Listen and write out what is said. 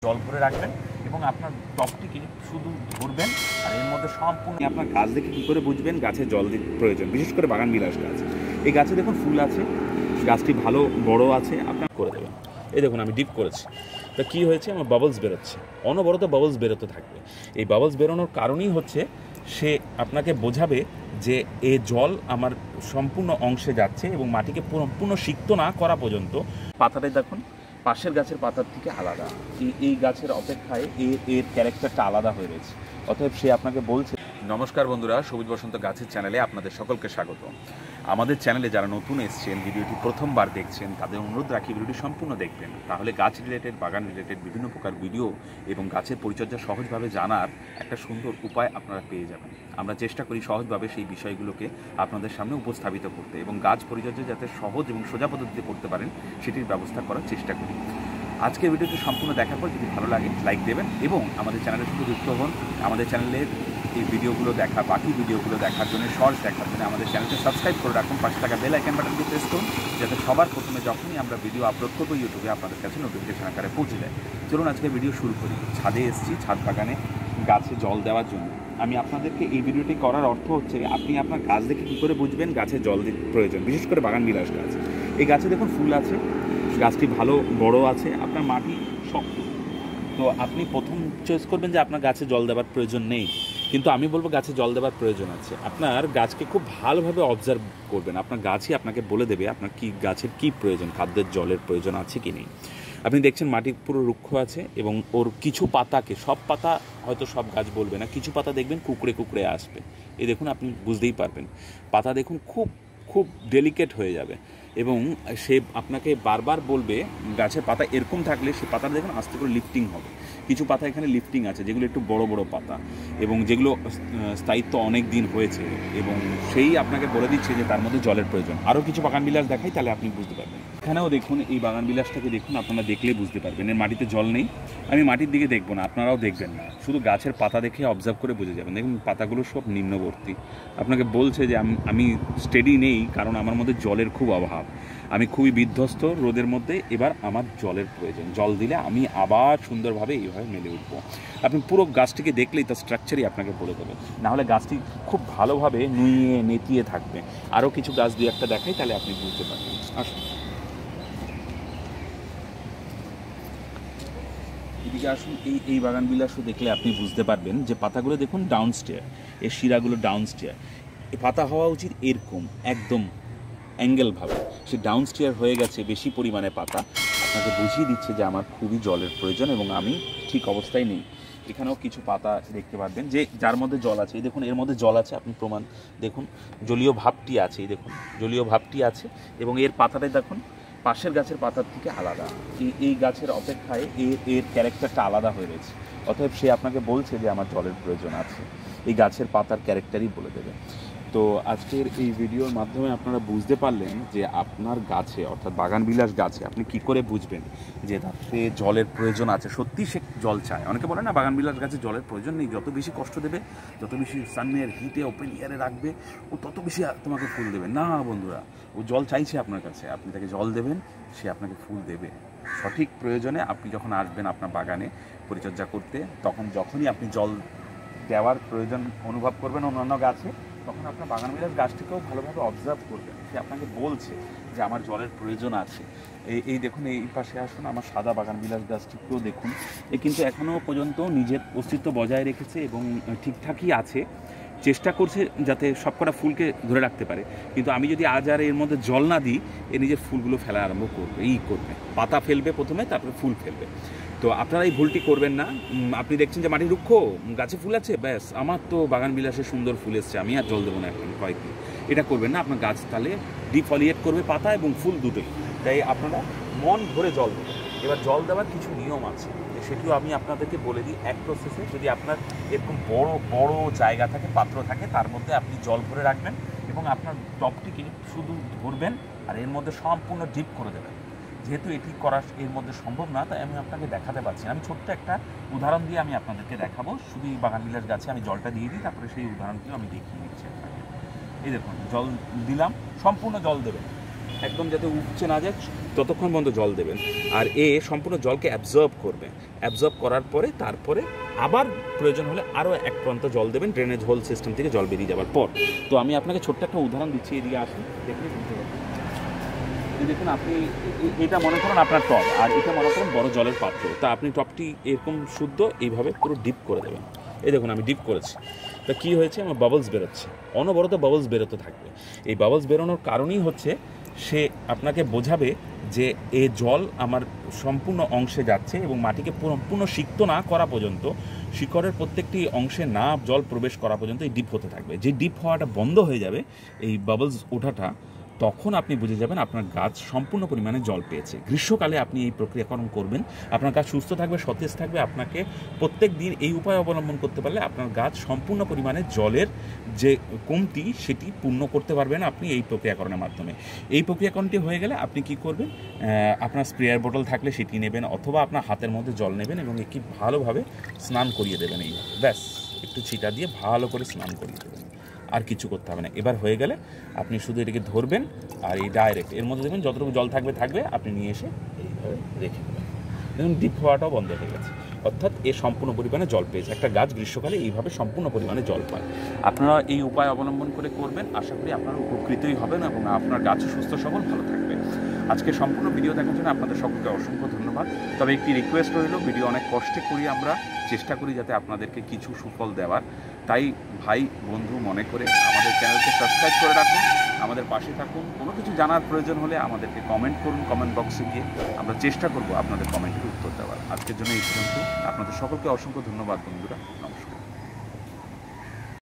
জল ভরে রাখবেন এবং আপনার টবটিকে শুধু ধরবেন আর এর মধ্যে সম্পূর্ণ আপনার গাছ দেখে কী করে বুঝবেন গাছে জল দিতে প্রয়োজন, বিশেষ করে বাগান বিলাস গাছ। এই গাছে দেখুন ফুল আছে, গাছটি ভালো বড় আছে, আপনার করে দেবেন। এই দেখুন আমি ডিপ করেছি, তা কী হয়েছে, আমার বাবলস বেরোচ্ছে, অনবরত বাবলস বেরোতে থাকবে। এই বাবলস বেরোনোর কারণই হচ্ছে সে আপনাকে বোঝাবে যে এ জল আমার সম্পূর্ণ অংশে যাচ্ছে এবং মাটিকে সম্পূর্ণ সিক্ত না করা পর্যন্ত। পাতাটাই দেখুন পাশের গাছের পাতার থেকে আলাদা, এই গাছের অপেক্ষায় এর ক্যারেক্টারটা আলাদা হয়ে রয়েছে। অতএব সে আপনাকে বলছে। নমস্কার বন্ধুরা, সবুজ বসন্ত গাছের চ্যানেলে আপনাদের সকলকে স্বাগত। আমাদের চ্যানেলে যারা নতুন এসছেন, ভিডিওটি প্রথমবার দেখছেন, তাদের অনুরোধ রাখি ভিডিওটি সম্পূর্ণ দেখবেন, তাহলে গাছ রিলেটেড, বাগান রিলেটেড বিভিন্ন প্রকার ভিডিও এবং গাছের পরিচর্যা সহজভাবে জানার একটা সুন্দর উপায় আপনারা পেয়ে যাবেন। আমরা চেষ্টা করি সহজভাবে সেই বিষয়গুলোকে আপনাদের সামনে উপস্থাপিত করতে এবং গাছ পরিচর্যা যাতে সহজ এবং সোজা পদ্ধতিতে করতে পারেন সেটির ব্যবস্থা করার চেষ্টা করি। আজকের ভিডিওটি সম্পূর্ণ দেখার পর যদি ভালো লাগে লাইক দেবেন এবং আমাদের চ্যানেলের সাথে যুক্ত হন। আমাদের চ্যানেলের এই ভিডিওগুলো দেখা, বাকি ভিডিওগুলো দেখার জন্য, শর্টস দেখার জন্য আমাদের চ্যানেলকে সাবস্ক্রাইব করে রাখুন, পাশে থাকা বেল আইকন বাটনটি প্রেস করুন, যাতে সবার প্রথমে যখনই আমরা ভিডিও আপলোড করবো ইউটিউবে আপনাদের কাছে নোটিফিকেশন আকারে পৌঁছে যায়। চলুন আজকে ভিডিও শুরু করি। ছাদে এসেছি, ছাদ বাগানে গাছে জল দেওয়ার জন্য। আমি আপনাদেরকে এই ভিডিওটি করার অর্থ হচ্ছে আপনি আপনার গাছ দেখে কী করে বুঝবেন গাছে জল দিতে প্রয়োজন, বিশেষ করে বাগান বিলাস গাছ। এই গাছে দেখুন ফুল আছে, গাছটি ভালো বড় আছে, আপনার মাটি শক্ত। তো আপনি প্রথম চয়েস করবেন যে আপনার গাছে জল দেওয়ার প্রয়োজন নেই, কিন্তু আমি বলবো গাছে জল দেওয়ার প্রয়োজন আছে। আপনার গাছকে খুব ভালোভাবে অবজার্ভ করবেন, আপনার গাছই আপনাকে বলে দেবে আপনার কি গাছের কি প্রয়োজন, খাদ্যের জলের প্রয়োজন আছে কি নেই। আপনি দেখছেন মাটি পুরো রুক্ষ আছে এবং ওর কিছু পাতাকে, সব পাতা হয়তো সব গাছ বলবে না, কিছু পাতা দেখবেন কুকড়ে কুকড়ে আসবে। এই দেখুন আপনি বুঝতেই পারবেন, পাতা দেখুন খুব খুব ডেলিকেট হয়ে যাবে এবং সে আপনাকে বারবার বলবে গাছের পাতা এরকম থাকলে সে পাতা দেখুন আস্তে করে লিফটিং হবে। কিছু পাতা এখানে লিফটিং আছে যেগুলো একটু বড় বড় পাতা এবং যেগুলো স্থায়িত্ব অনেক দিন হয়েছে এবং সেই আপনাকে বলে দিচ্ছে যে তার মধ্যে জলের প্রয়োজন। আরও কিছু বাগান বিলাস দেখাই, তাহলে আপনি বুঝতে পারবেন। এখানেও দেখুন, এই বাগান বিলাসটাকে দেখুন, আপনারা দেখলেই বুঝতে পারবেন এর মাটিতে জল নেই। আমি মাটির দিকে দেখবো না, আপনারাও দেখবেন না, শুধু গাছের পাতা দেখে অবজার্ভ করে বুঝে যাবেন। দেখুন পাতাগুলো সব নিম্নবর্তী, আপনাকে বলছে যে আমি স্টেডি নেই, কারণ আমার মধ্যে জলের খুব অভাব, আমি খুবই বিধ্বস্ত রোদের মধ্যে, এবার আমার জলের প্রয়োজন, জল দিলে আমি আবার সুন্দরভাবে এইভাবে মেলে উঠবো। আপনি পুরো গাছটিকে দেখলেই তার স্ট্রাকচারই আপনাকে বলে দেবে, নাহলে গাছটি খুব ভালোভাবে নুইয়ে নেতিয়ে থাকবে। আরও কিছু গাছ দুই একটা দেখাই, তাহলে আপনি বুঝতে পারবেন। আসুন এদিকে আসুন, এই বাগান বিলাসও দেখলে আপনি বুঝতে পারবেন যে পাতাগুলো দেখুন ডাউন স্টেয়ার, এর শিরাগুলো ডাউন স্টেয়ার। এই পাতা হওয়া উচিত এরকম একদম অ্যাঙ্গেলভাবে, সে ডাউন স্টেয়ার হয়ে গেছে, বেশি পরিমাণে পাতা আপনাকে বুঝিয়ে দিচ্ছে যে আমার খুবই জলের প্রয়োজন এবং আমি ঠিক অবস্থায় নেই। এখানেও কিছু পাতা দেখতে পারবেন যে যার মধ্যে জল আছে, এই দেখুন এর মধ্যে জল আছে, আপনি প্রমাণ দেখুন, জলীয় ভাবটি আছে, এই দেখুন জলীয় ভাবটি আছে এবং এর পাতাটাই দেখুন পাশের গাছের পাতার থেকে আলাদা। এই গাছের অপেক্ষায় এর ক্যারেক্টারটা আলাদা হয়ে রয়েছে। অতএব সে আপনাকে বলছে যে আমার জলের প্রয়োজন আছে, এই গাছের পাতার ক্যারেক্টারই বলে দেবে। তো আজকের এই ভিডিওর মাধ্যমে আপনারা বুঝতে পারলেন যে আপনার গাছে, অর্থাৎ বাগান বিলাস গাছে আপনি কি করে বুঝবেন যে তাতে জলের প্রয়োজন আছে, সত্যি সে জল চায়। অনেকে বলে না বাগান বিলাস গাছে জলের প্রয়োজন নেই, যত বেশি কষ্ট দেবে, যত বেশি সানের হিটে ওপেন এয়ারে রাখবে, ও তত বেশি তোমাকে ফুল দেবে। না বন্ধুরা, ও জল চাইছে আপনার কাছে, আপনি তাকে জল দেবেন, সে আপনাকে ফুল দেবে। সঠিক প্রয়োজনে আপনি যখন আসবেন আপনার বাগানে পরিচর্যা করতে, তখন যখনই আপনি জল দেওয়ার প্রয়োজন অনুভব করবেন অন্যান্য গাছে, তখন আপনার বাগান বিলাস গাছটিকেও ভালোভাবে অবজার্ভ করবেন, সে আপনাকে বলছে যে আমার জলের প্রয়োজন আছে। এই দেখুন, এই পাশে আসুন, আমার সাদা বাগান বিলাস গাছটিকেও দেখুন, এ কিন্তু এখনও পর্যন্ত নিজের অস্তিত্ব বজায় রেখেছে এবং ঠিকঠাকই আছে, চেষ্টা করছে যাতে সবকটা ফুলকে ধরে রাখতে পারে। কিন্তু আমি যদি আজ আর এর মধ্যে জল না দিই, এ নিজের ফুলগুলো ফেলা আরম্ভ করবে, করবে, পাতা ফেলবে প্রথমে, তারপরে ফুল ফেলবে। তো আপনারা এই ভুলটি করবেন না। আপনি দেখছেন যে মাটি রুক্ষ, গাছে ফুল আছে, ব্যাস আমার তো বাগান বিলাসে সুন্দর ফুল এসছে, আমি আর জল দেবো না এখন কয়েকদিন, এটা করবেন না। আপনার গাছ তাহলে ডিফলিয়েট করবে, পাতা এবং ফুল দুটোই। তাই আপনারা মন ভরে জল দেবেন। এবার জল দেওয়ার কিছু নিয়ম আছে, সেটিও আমি আপনাদেরকে বলে দিই এক প্রসেসে। যদি আপনার এরকম বড় বড় জায়গা থাকে, পাত্র থাকে, তার মধ্যে আপনি জল ভরে রাখবেন এবং আপনার টবটিকে শুধু ধরবেন আর এর মধ্যে সম্পূর্ণ ডিপ করে দেবেন। যেহেতু এটি করা এর মধ্যে সম্ভব না, তাই আমি আপনাকে দেখাতে পারছি না। আমি ছোট্ট একটা উদাহরণ দিয়ে আমি আপনাদেরকে দেখাবো। শুধু এই বাগান বিলাস গাছে আমি জলটা দিয়ে দিই, তারপরে সেই উদাহরণটিও আমি দেখিয়ে দিচ্ছি আপনাকে। এই দেখুন জল দিলাম, সম্পূর্ণ জল দেবেন, একদম যাতে উপচে না যায় ততক্ষণ পর্যন্ত জল দেবেন। আর সম্পূর্ণ জলকে অ্যাবজর্ব করবে, অ্যাবজর্ব করার পরে তারপরে আবার প্রয়োজন হলে আরও এক প্রান্ত জল দেবেন ড্রেনেজ হোল সিস্টেম থেকে জল বেরিয়ে যাওয়ার পর। তো আমি আপনাকে ছোট্ট একটা উদাহরণ দিচ্ছি, এদিকে আসুন, দেখলে বুঝতে পারবেন। দেখুন আপনি এটা মনে করুন আপনার টব, আর এটা মনে করুন বড় জলের পাত্র। তা আপনি টবটি এরকম শুদ্ধ এইভাবে পুরো ডিপ করে দেবেন। এই দেখুন আমি ডিপ করেছি, তা কী হয়েছে, আমার বাবলস বেরোচ্ছে, অনবরত বাবলস বেরোতে থাকবে। এই বাবলস বেরোনোর কারণই হচ্ছে সে আপনাকে বোঝাবে যে এ জল আমার সম্পূর্ণ অংশে যাচ্ছে এবং মাটিকে সম্পূর্ণ সিক্ত না করা পর্যন্ত, শিকড়ের প্রত্যেকটি অংশে না জল প্রবেশ করা পর্যন্ত এই ডিপ হতে থাকবে। যে ডিপ হওয়াটা বন্ধ হয়ে যাবে, এই বাবলস ওঠাটা, তখন আপনি বুঝে যাবেন আপনার গাছ সম্পূর্ণ পরিমাণে জল পেয়েছে। গ্রীষ্মকালে আপনি এই প্রক্রিয়াকরণ করবেন, আপনার গাছ সুস্থ থাকবে, সতেজ থাকবে। আপনাকে প্রত্যেক দিন এই উপায় অবলম্বন করতে পারলে আপনার গাছ সম্পূর্ণ পরিমাণে জলের যে কমতি সেটি পূর্ণ করতে পারবেন আপনি এই প্রক্রিয়াকরণের মাধ্যমে। এই প্রক্রিয়াকরণটি হয়ে গেলে আপনি কি করবেন, আপনার স্প্রেয়ার বোতল থাকলে সেটি নেবেন, অথবা আপনার হাতের মধ্যে জল নেবেন এবং একটি ভালোভাবে স্নান করিয়ে দেবেন। এইভাবে ব্যাস একটু ছিটা দিয়ে ভালো করে স্নান করিয়ে দেবেন, আর কিছু করতে হবে না। এবার হয়ে গেলে আপনি শুধু এটাকে ধরবেন আর এই ডাইরেক্ট এর মধ্যে দেখবেন যতটুকু জল থাকবে আপনি নিয়ে এসে এইভাবে রেখে দেবেন। দেখুন ডিপ হওয়াটাও বন্ধ হয়ে গেছে, অর্থাৎ এ সম্পূর্ণ পরিমাণে জল পেয়েছে। একটা গাছ গ্রীষ্মকালে এইভাবে সম্পূর্ণ পরিমাণে জল পায়। আপনারা এই উপায় অবলম্বন করে করবেন, আশা করি আপনারা উপকৃতই হবেন এবং আপনার গাছও সুস্থ সবল ভালো থাকবে। আজকে সম্পূর্ণ ভিডিও দেখার জন্য আপনাদের সকলকে অসংখ্য ধন্যবাদ। তবে একটি রিকোয়েস্ট রইল, ভিডিও অনেক কষ্টে করি, আমরা চেষ্টা করি যাতে আপনাদেরকে কিছু সুফল দেওয়ার। তাই ভাই বন্ধু মনে করে আমাদের চ্যানেলকে সাবস্ক্রাইব করে রাখুন, আমাদের পাশে থাকুন। কোনো কিছু জানার প্রয়োজন হলে আমাদেরকে কমেন্ট করুন, কমেন্ট বক্সে গিয়ে আমরা চেষ্টা করব আপনাদের কমেন্টের উত্তর দেওয়ার। আজকের জন্য এই পর্যন্ত। আপনাদের সকলকে অসংখ্য ধন্যবাদ বন্ধুরা।